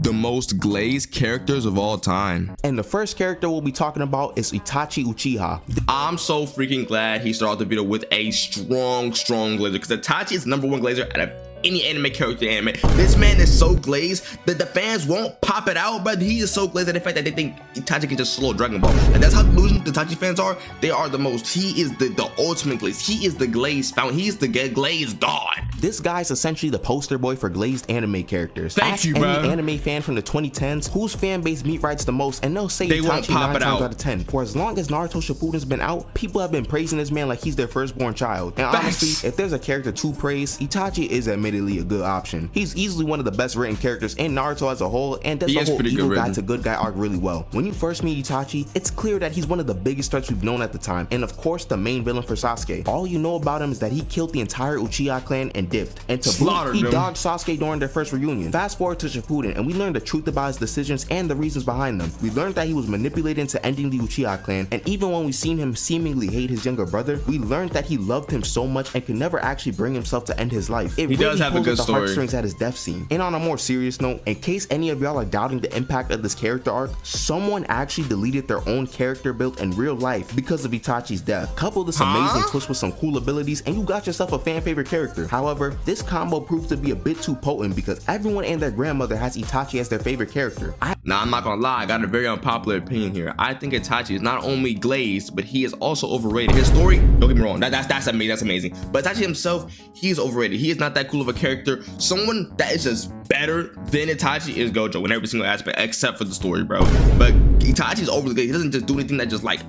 the most glazed characters of all time. And the first character we'll be talking about is Itachi Uchiha. I'm so freaking glad he started the video with a strong glazer, because Itachi is #1 glazer out of any anime character in anime. This man is so glazed that the fans won't pop it out, but he is so glazed at the fact that they think Itachi can just slow Dragon Ball. And that's how delusional the Itachi fans are. They are the most. He is the ultimate glaze. He is the glaze fountain. He is the glaze god. This guy's essentially the poster boy for glazed anime characters. Thank you, bro. Any anime fan from the 2010s whose fan base meat writes the most, and they'll say they Itachi won't pop 9 it times out out of 10. For as long as Naruto Shippuden's been out, people have been praising this man like he's their firstborn child. And honestly, if there's a character to praise, Itachi is admittedly a good option. He's easily one of the best written characters in Naruto as a whole, and does the whole evil guy to good guy arc really well. When you first meet Itachi, it's clear that he's one of the biggest threats we've known at the time, and of course the main villain for Sasuke. All you know about him is that he killed the entire Uchiha clan and dipped, and to boot, he dogged Sasuke during their first reunion. Fast forward to Shippuden, and we learned the truth about his decisions and the reasons behind them. We learned that he was manipulated into ending the Uchiha clan, and even when we seen him seemingly hate his younger brother, we learned that he loved him so much and could never actually bring himself to end his life. It he really does have a good the story. Heartstrings at his death scene. And on a more serious note, in case any of y'all are doubting the impact of this character arc, someone actually deleted their own character build in real life because of Itachi's death. Couple this amazing twist with some cool abilities and you got yourself a fan favorite character. However, this combo proved to be a bit too potent because everyone and their grandmother has Itachi as their favorite character. Now, I'm not gonna lie, I got a very unpopular opinion here. I think Itachi is not only glazed, but he is also overrated. His story, don't get me wrong, that's amazing. But Itachi himself, he is overrated. He is not that cool of a character. Someone that is just better than Itachi is Gojo in every single aspect except for the story, bro. But Itachi's overly glazed. He doesn't just do anything that just like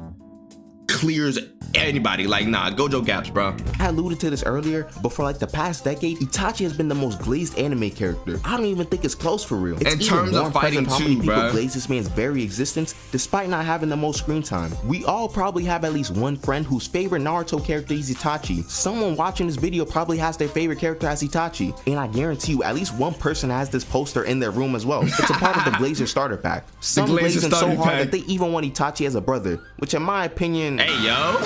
clears anybody. Like, nah, Gojo gaps, bro. I alluded to this earlier, but for like the past decade, Itachi has been the most glazed anime character. I don't even think it's close for real. It's in terms of fighting how many too, people bro. glaze this man's very existence despite not having the most screen time. We all probably have at least one friend whose favorite Naruto character is Itachi. Someone watching this video probably has their favorite character as Itachi, and I guarantee you at least one person has this poster in their room as well. It's a part of the Glazer starter pack. Some glazing so hard that they even want Itachi as a brother, which in my opinion, hey yo,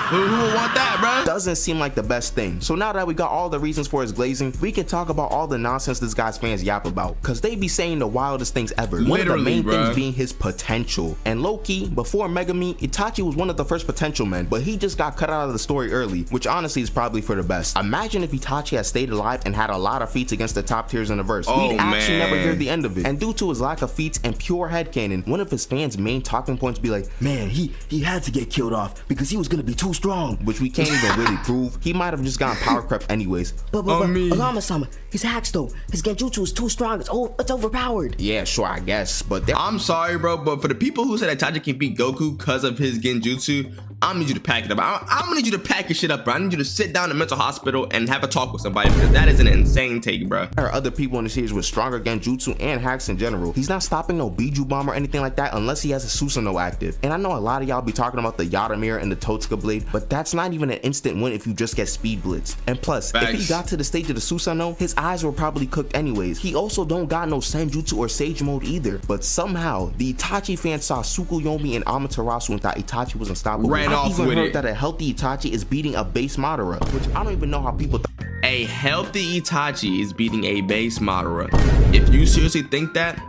who would want that, bro? Doesn't seem like the best thing. So now that we got all the reasons for his glazing, we can talk about all the nonsense this guy's fans yap about, cause they be saying the wildest things ever. One of the main things being his potential. And low-key, before Megami, Itachi was one of the first potential men, but he just got cut out of the story early, which honestly is probably for the best. Imagine if Itachi had stayed alive and had a lot of feats against the top tiers in the verse. We'd actually never hear the end of it. And due to his lack of feats and pure headcanon, one of his fans' main talking points be like, man, he had to get killed off because he was gonna be too strong, which we can't even really prove. He might have just gotten power crept anyways. But Olamasama, his hacks though, his genjutsu is too strong, it's overpowered. Yeah, sure, I guess, but I'm sorry, bro, but for the people who said that Itachi can beat Goku because of his genjutsu, I'm gonna need you to pack it up. I'm gonna need you to pack your shit up, bro. I need you to sit down in a mental hospital and have a talk with somebody, because that is an insane take, bro. There are other people in the series with stronger genjutsu and hacks in general. He's not stopping no Biju bomb or anything like that unless he has a Susanoo active. And I know a lot of y'all be talking about the Yada mirror and the Totsuka blade, but that's not even an instant win if you just get speed blitzed. And plus, if he got to the stage of the Susanoo, his eyes were probably cooked anyways. He also don't got no Senjutsu or Sage mode either. But somehow, the Itachi fans saw Tsukuyomi and Amaterasu and thought Itachi was unstoppable. I even heard that a healthy Itachi is beating a base Madara, which I don't even know how people a healthy Itachi is beating a base Madara. If you seriously think that,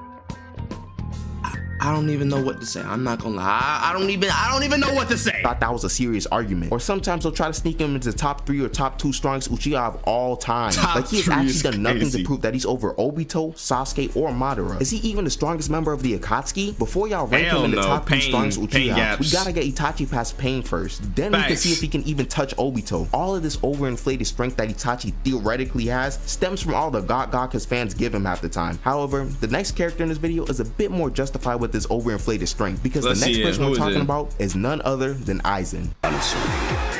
I don't even know what to say. I'm not gonna lie. I don't even know what to say. Thought that was a serious argument. Or sometimes they'll try to sneak him into the top 3 or top 2 strongest Uchiha of all time. Like he has actually done nothing to prove that he's over Obito, Sasuke, or Madara. Is he even the strongest member of the Akatsuki? Before y'all rank him in the top 3 strongest Uchiha, we gotta get Itachi past Pain first. Then we can see if he can even touch Obito. All of this overinflated strength that Itachi theoretically has stems from all the God his fans give him half the time. However, the next character in this video is a bit more justified with this overinflated strength, because the next person we're talking about is none other than Aizen.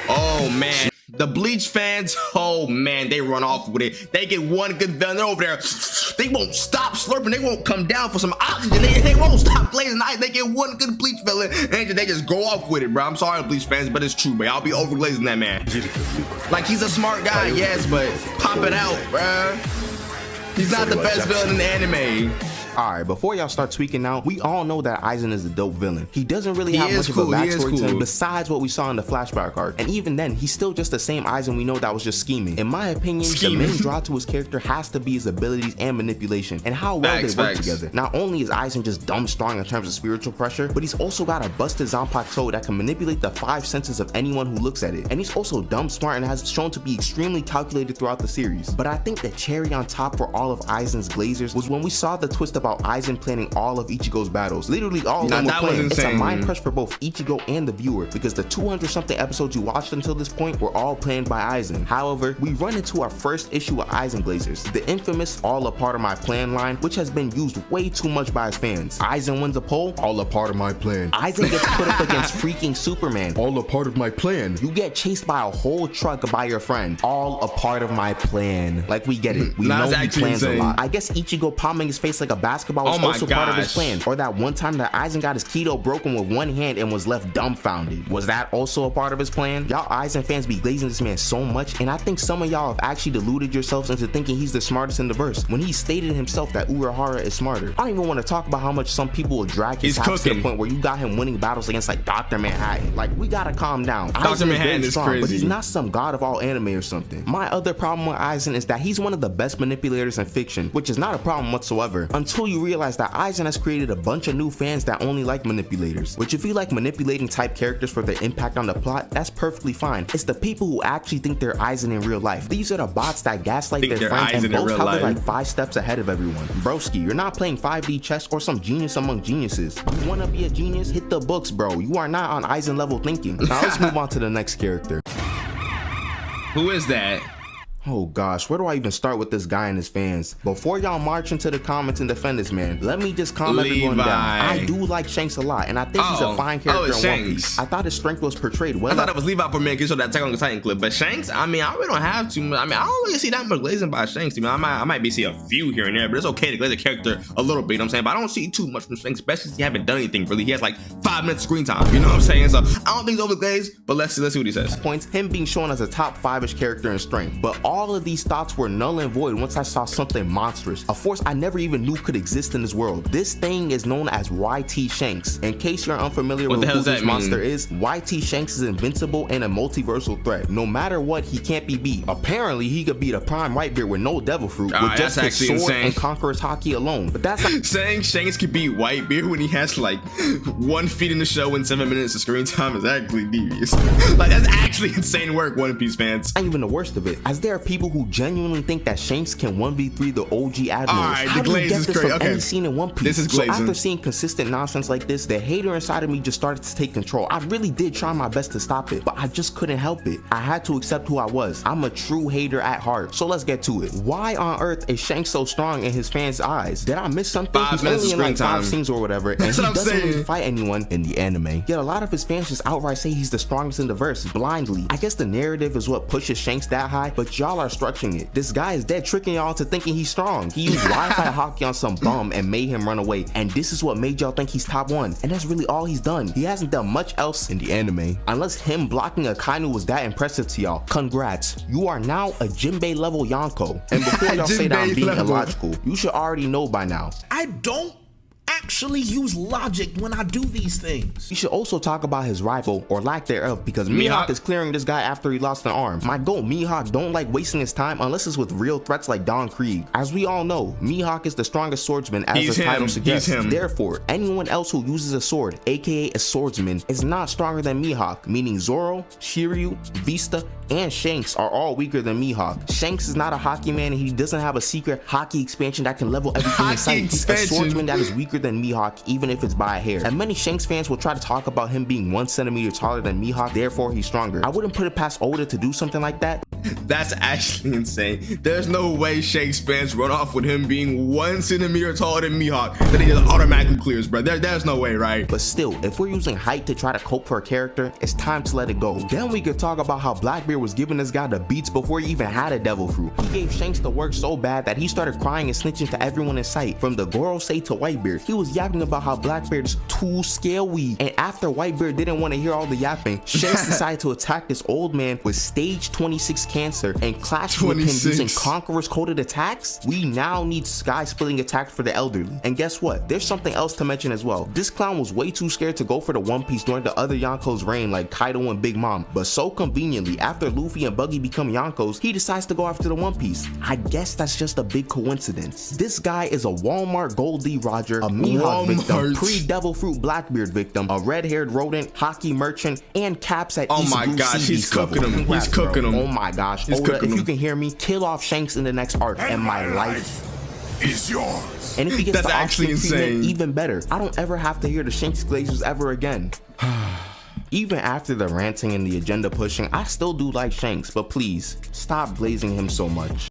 Oh man, the Bleach fans, oh man, they run off with it. They get one good villain, they're over there. They won't stop slurping, they won't come down for some oxygen, they won't stop glazing. They get one good Bleach villain and they just go off with it, bro. I'm sorry, Bleach fans, but it's true, bro. I'll be overglazing that man. Like, he's a smart guy, yes, but pop it out, bro. He's not the best villain in the anime. Alright, before y'all start tweaking out, we all know that Aizen is a dope villain. He doesn't really have much of a backstory to him besides what we saw in the flashback arc. And even then, he's still just the same Aizen we know that was just scheming. In my opinion, the main draw to his character has to be his abilities and manipulation and how well they work together. Not only is Aizen just dumb strong in terms of spiritual pressure, but he's also got a busted Zanpakuto that can manipulate the 5 senses of anyone who looks at it. And he's also dumb smart and has shown to be extremely calculated throughout the series. But I think the cherry on top for all of Aizen's Glazers was when we saw the twist about Aizen planning all of Ichigo's battles. Literally all of them were planned. It's a mind crush for both Ichigo and the viewer because the 200 something episodes you watched until this point were all planned by Aizen. However, we run into our first issue of Aizen Glazers, the infamous all a part of my plan line, which has been used way too much by his fans. Aizen wins a poll, all a part of my plan. Aizen gets put up against freaking Superman, all a part of my plan. You get chased by a whole truck by your friend, all a part of my plan. Like, we get it. We know he plans a lot. I guess Ichigo palming his face like a basketball was also part of his plan. Or that one time that Aizen got his Keto broken with one hand and was left dumbfounded. Was that also a part of his plan? Y'all Aizen fans be glazing this man so much, and I think some of y'all have actually deluded yourselves into thinking he's the smartest in the verse when he stated himself that Urahara is smarter. I don't even want to talk about how much some people will drag his hacks to the point where you got him winning battles against like Dr. Manhattan. Like, we gotta calm down. Dr. Manhattan is strong, crazy, but he's not some god of all anime or something. My other problem with Aizen is that he's one of the best manipulators in fiction, which is not a problem whatsoever until you realize that Aizen has created a bunch of new fans that only like manipulators. Which, if you like manipulating type characters for their impact on the plot, that's perfectly fine. It's the people who actually think they're Aizen in real life. These are the bots that gaslight their friends and boast how they're like 5 steps ahead of everyone. Broski, you're not playing 5D chess or some genius among geniuses. You wanna be a genius? Hit the books, bro. You are not on Aizen level thinking. Now let's move on to the next character. Who is that? Oh gosh, where do I even start with this guy and his fans? Before y'all march into the comments and defend this man, let me just calm everyone down. I do like Shanks a lot, and I think he's a fine character in One Piece. I thought his strength was portrayed well. I thought it was Levi for me because of that Attack on Titan clip, but Shanks, I mean, I really don't have too much. I mean, I don't really see that much glazing by Shanks. I might be see a few here and there, but it's okay to glaze a character a little bit, you know what I'm saying? But I don't see too much from Shanks, especially since he haven't done anything really. He has like 5 minutes screen time, you know what I'm saying? So I don't think he's overglazed, but let's see what he says. Points him being shown as a top 5-ish character in strength, but all of these thoughts were null and void once I saw something monstrous, a force I never even knew could exist in this world. This thing is known as YT Shanks. In case you're unfamiliar with who this monster is, YT Shanks is invincible and a multiversal threat. No matter what, he can't be beat. Apparently, he could beat a prime Whitebeard with no devil fruit with just his sword insane. And Conqueror's Haki alone. But that's not saying Shanks could beat Whitebeard when he has like 1 feet in the show and 7 minutes of screen time is actually devious. Like, that's actually insane work, One Piece fans. Not even the worst of it, as there are people who genuinely think that Shanks can 1v3 the OG admirals. How do you get this from any scene in One Piece? This is glazing. So after seeing consistent nonsense like this, the hater inside of me just started to take control. I really did try my best to stop it, but I just couldn't help it. I had to accept who I was. I'm a true hater at heart. So let's get to it. Why on earth is Shanks so strong in his fans' eyes? Did I miss something? He's only in like 5 scenes or whatever, and he doesn't really fight anyone in the anime. Yet a lot of his fans just outright say he's the strongest in the verse, blindly. I guess the narrative is what pushes Shanks that high, but y'all are structuring it. This guy is dead tricking y'all into thinking he's strong. He used Wi-Fi hockey on some bum and made him run away, and this is what made y'all think he's top 1, and that's really all he's done. He hasn't done much else in the anime, unless him blocking a Kainu was that impressive to y'all. Congrats, you are now a Jinbei level Yonko. And before y'all say that I'm being illogical, you should already know by now. I don't actually use logic when I do these things. We should also talk about his rival, or lack thereof, because Mihawk is clearing this guy after he lost an arm. My goal, Mihawk don't like wasting his time unless it's with real threats like Don Krieg. As we all know, Mihawk is the strongest swordsman, as his title suggests. Therefore, anyone else who uses a sword, aka a swordsman, is not stronger than Mihawk, meaning Zoro, Shiryu, Vista, and Shanks are all weaker than Mihawk. Shanks is not a hockey man, and he doesn't have a secret hockey expansion that can level everything in sight. He's a swordsman that is weaker than Mihawk, even if it's by a hair. And many Shanks fans will try to talk about him being 1 centimeter taller than Mihawk, therefore he's stronger. I wouldn't put it past Oda to do something like that. That's actually insane. There's no way Shanks fans run off with him being 1 centimeter taller than Mihawk that he just automatically clears, bro. There's no way, right? But still, if we're using height to try to cope for a character, it's time to let it go. Then we could talk about how Blackbeard was giving this guy the beats before he even had a devil fruit. He gave Shanks the work so bad that he started crying and snitching to everyone in sight. From the Gorosei to Whitebeard, he was yapping about how Blackbeard's too scary, and after Whitebeard didn't want to hear all the yapping, Shanks decided to attack this old man with stage 26 cancer and clash with him using Conqueror's coded attacks. We now need sky splitting attacks for the elderly. And guess what? There's something else to mention as well. This clown was way too scared to go for the One Piece during the other Yonko's reign like Kaido and Big Mom, but so conveniently after Luffy and Buggy become Yonkos, he decides to go after the One Piece. I guess that's just a big coincidence. This guy is a Walmart Goldie Roger, a Mihawk victim, pre-Devil Fruit Blackbeard victim, a red-haired rodent, hockey merchant, and caps at East Blue Sea he's Beast level. cooking him. Congrats, He's cooking bro. him. Oh my gosh. He's Oda, cooking if you him. can hear me, kill off Shanks in the next arc, and my life is yours. And if he gets That's the actually off-screen treatment, insane. even better. I don't ever have to hear the Shanks Glazers ever again. Even after the ranting and the agenda pushing, I still do like Shanks, but please, stop glazing him so much.